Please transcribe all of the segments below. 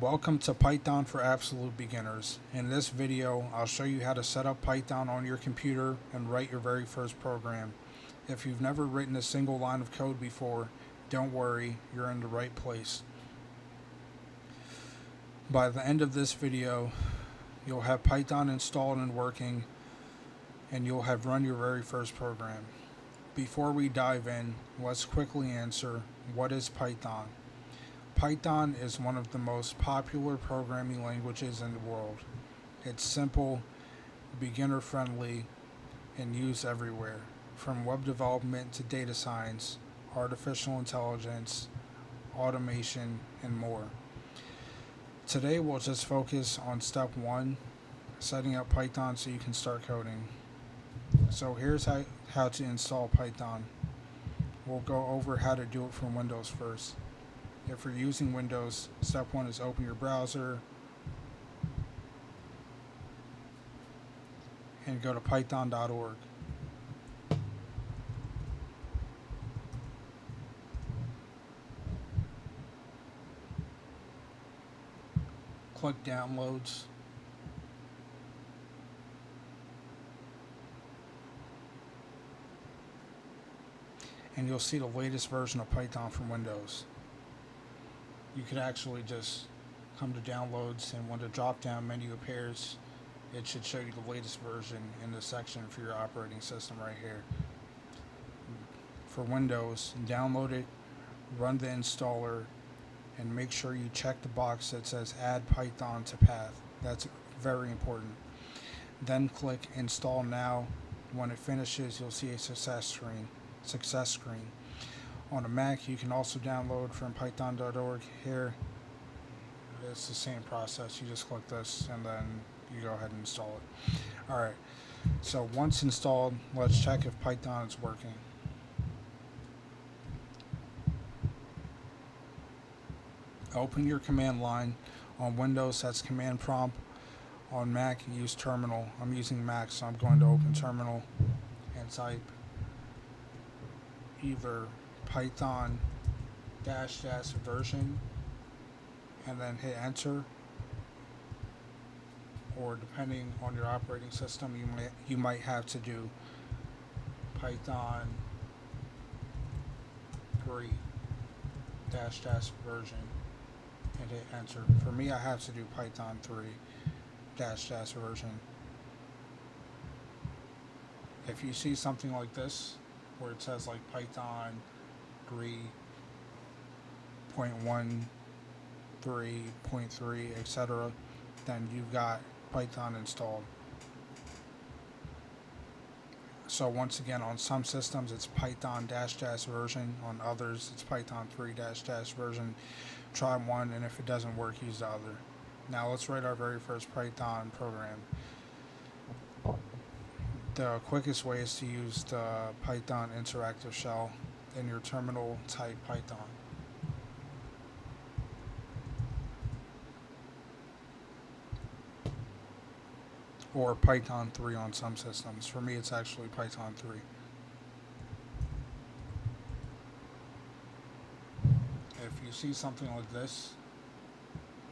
Welcome to Python for Absolute Beginners. In this video, I'll show you how to set up Python on your computer and write your very first program. If you've never written a single line of code before, don't worry, you're in the right place. By the end of this video, you'll have Python installed and working, and you'll have run your very first program. Before we dive in, let's quickly answer, what is Python? Python is one of the most popular programming languages in the world. It's simple, beginner friendly, and used everywhere, from web development to data science, artificial intelligence, automation, and more. Today we'll just focus on step one, setting up Python so you can start coding. So here's how to install Python. We'll go over how to do it from Windows first. If you're using Windows, step one is open your browser and go to python.org. Click Downloads. And you'll see the latest version of Python from Windows. You could actually just come to Downloads, and when the drop down menu appears, it should show you the latest version in the section for your operating system right here. For Windows, download it, run the installer, and make sure you check the box that says Add Python to Path. That's very important. Then click Install Now. When it finishes, you'll see a success screen. On a Mac, you can also download from python.org. Here, it's the same process. You just click this and then you go ahead and install it. Alright, so once installed, let's check if Python is working. Open your command line. On Windows, that's Command Prompt. On Mac, use Terminal. I'm using Mac, so I'm going to open Terminal and type either Python -- version and then hit enter, or depending on your operating system, you might have to do Python 3 -- version and hit enter. For me, I have to do Python 3 -- version. If you see something like this where it says like Python 3.1, 3.3, etc., then you've got Python installed. So once again, on some systems it's Python -- version, on others it's Python 3 -- version. Try one, and if it doesn't work, use the other. Now let's write our very first Python program. The quickest way is to use the Python interactive shell. In your terminal, type Python. Or Python 3 on some systems. For me, it's actually Python 3. If you see something like this,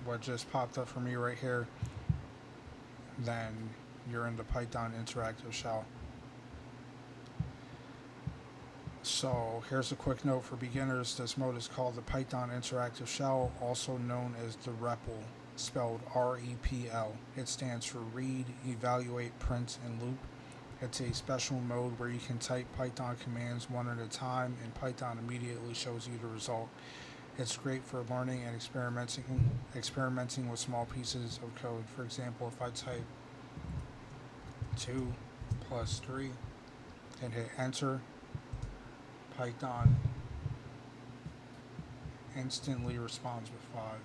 what just popped up for me right here, then you're in the Python interactive shell. So here's a quick note for beginners. This mode is called the Python interactive shell, also known as the REPL, spelled REPL. It stands for Read, Evaluate, Print, and Loop. It's a special mode where you can type Python commands one at a time, and Python immediately shows you the result. It's great for learning and experimenting with small pieces of code. For example, if I type 2 + 3 and hit enter, Python instantly responds with 5.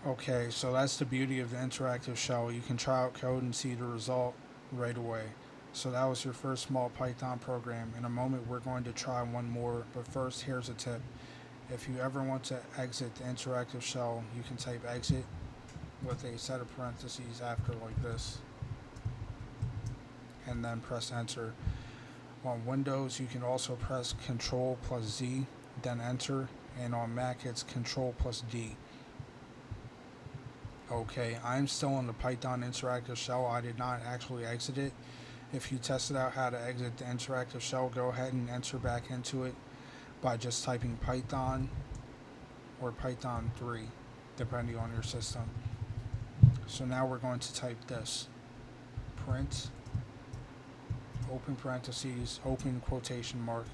Okay, so that's the beauty of the interactive shell. You can try out code and see the result right away. So that was your first small Python program. In a moment, we're going to try one more, but first, here's a tip. If you ever want to exit the interactive shell, you can type exit with a set of parentheses after like this, and then press enter. On Windows, you can also press Control plus Z, then enter, and on Mac, it's Control plus D. Okay, I'm still in the Python interactive shell. I did not actually exit it. If you tested out how to exit the interactive shell, go ahead and enter back into it by just typing Python or Python 3, depending on your system. So now we're going to type this: print, open parentheses, open quotation mark,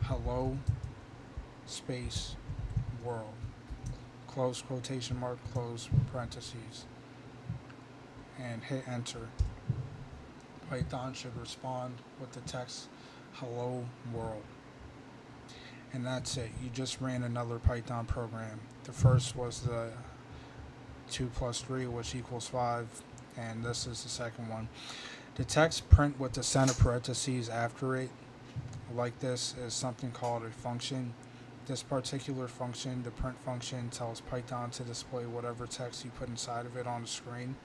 hello, space, world, close quotation mark, close parentheses, and hit enter. Python should respond with the text, hello, world. And that's it. You just ran another Python program. The first was the 2 plus 3, which equals 5, and this is the second one. The text print with the center parentheses after it, like this, is something called a function. This particular function, the print function, tells Python to display whatever text you put inside of it on the screen.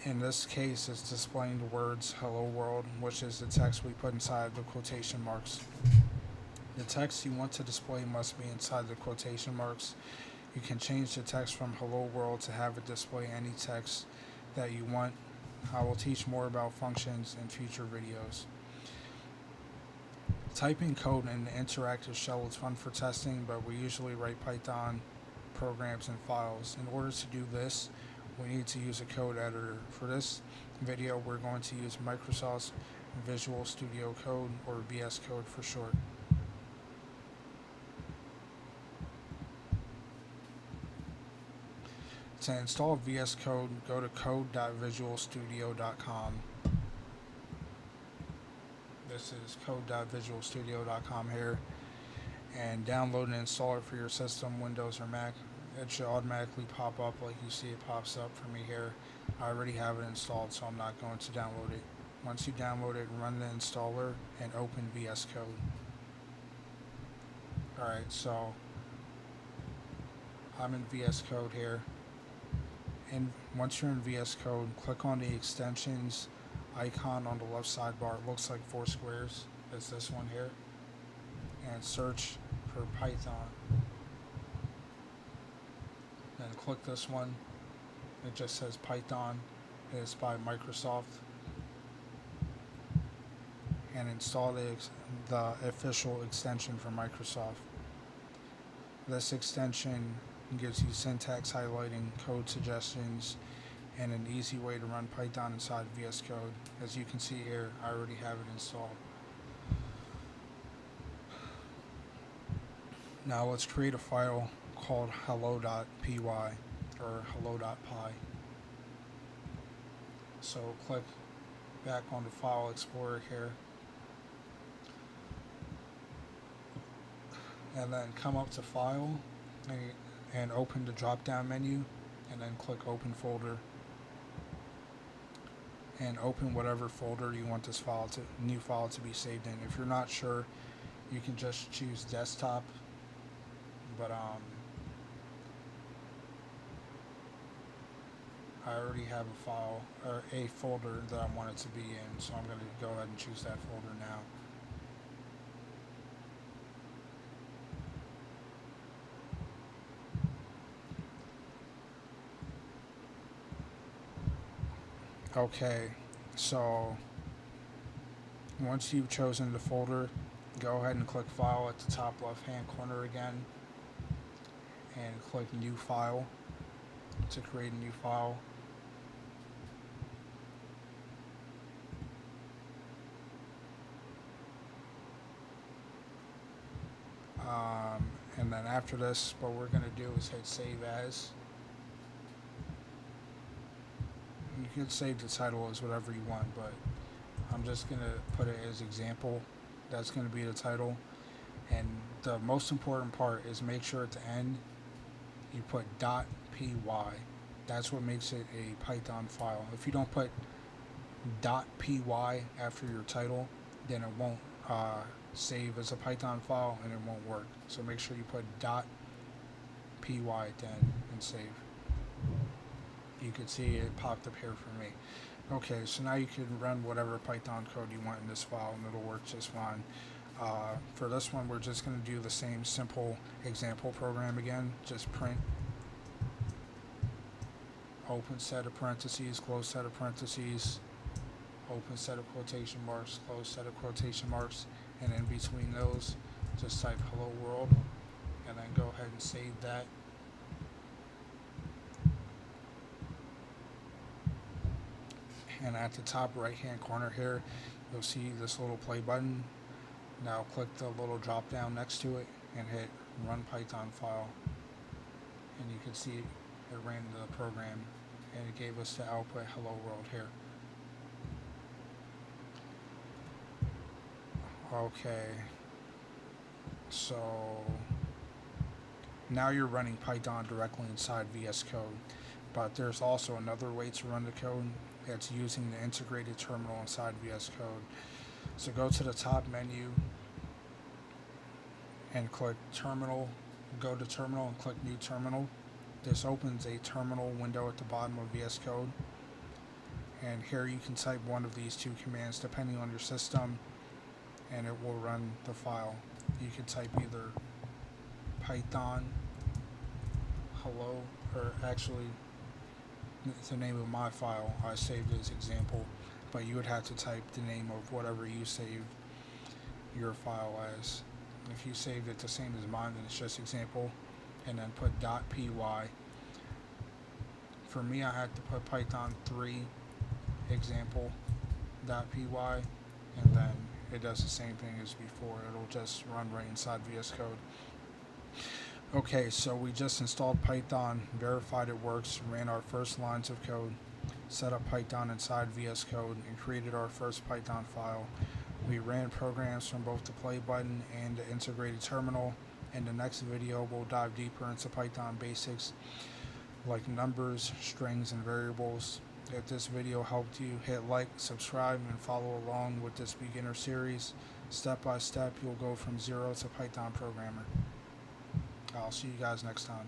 In this case, it's displaying the words hello world, which is the text we put inside the quotation marks. The text you want to display must be inside the quotation marks. You can change the text from hello world to have it display any text that you want. I will teach more about functions in future videos. Typing code in the interactive shell is fun for testing, but we usually write Python programs and files. In order to do this, we need to use a code editor. For this video, we're going to use Microsoft's Visual Studio Code, or VS Code for short. To install VS Code, go to code.visualstudio.com. This is code.visualstudio.com here, and download and install it for your system, Windows or Mac. It should automatically pop up like you see it pops up for me here. I already have it installed, so I'm not going to download it. Once you download it, run the installer and open VS Code. Alright, so I'm in VS Code here. And once you're in VS Code, click on the extensions icon on the left sidebar. It looks like 4 squares. It's this one here. And search for Python. Then click this one. It just says Python. It's by Microsoft. And install the official extension for Microsoft. This extension gives you syntax highlighting, code suggestions, and an easy way to run Python inside VS Code. As you can see here, I already have it installed. Now let's create a file called hello.py or hello.py. So click back on the File Explorer here, and then come up to File and open the drop-down menu, and then click Open Folder, and open whatever folder you want this new file to be saved in. If you're not sure, you can just choose Desktop, but I already have a file or a folder that I want it to be in, so I'm going to go ahead and choose that folder now. Okay, so once you've chosen the folder, go ahead and click File at the top left hand corner again, and click New File to create a new file. And then after this, what we're going to do is hit Save As. You can save the title as whatever you want, but I'm just going to put it as example. That's going to be the title. And the most important part is make sure at the end you put .py. That's what makes it a Python file. If you don't put .py after your title, then it won't save as a Python file and it won't work. So make sure you put .py at the end and save. You can see it popped up here for me. Okay, so now you can run whatever Python code you want in this file and it'll work just fine. For this one, we're just going to do the same simple example program again. Just print, open set of parentheses, close set of parentheses, open set of quotation marks, close set of quotation marks, and in between those, just type hello world, and then go ahead and save that. And at the top right hand corner here, you'll see this little play button. Now click the little drop down next to it and hit run Python file, and you can see it ran the program and it gave us the output hello world here. Okay, so now you're running Python directly inside VS Code, but there's also another way to run the code. It's using the integrated terminal inside VS Code. So go to the top menu and click terminal, go to terminal and click new terminal. This opens a terminal window at the bottom of VS Code, and here you can type one of these two commands depending on your system and it will run the file. You can type either Python hello, or actually it's the name of my file I saved as example, but you would have to type the name of whatever you saved your file as. If you saved it the same as mine, then it's just example, and then put .py. For me, I had to put Python 3 example .py, and then it does the same thing as before. It'll just run right inside VS Code. Okay, so we just installed Python, verified it works, ran our first lines of code, set up Python inside VS Code, and created our first Python file. We ran programs from both the play button and the integrated terminal. In the next video, we'll dive deeper into Python basics like numbers, strings, and variables. If this video helped you, hit like, subscribe, and follow along with this beginner series. Step by step, you'll go from zero to Python programmer. I'll see you guys next time.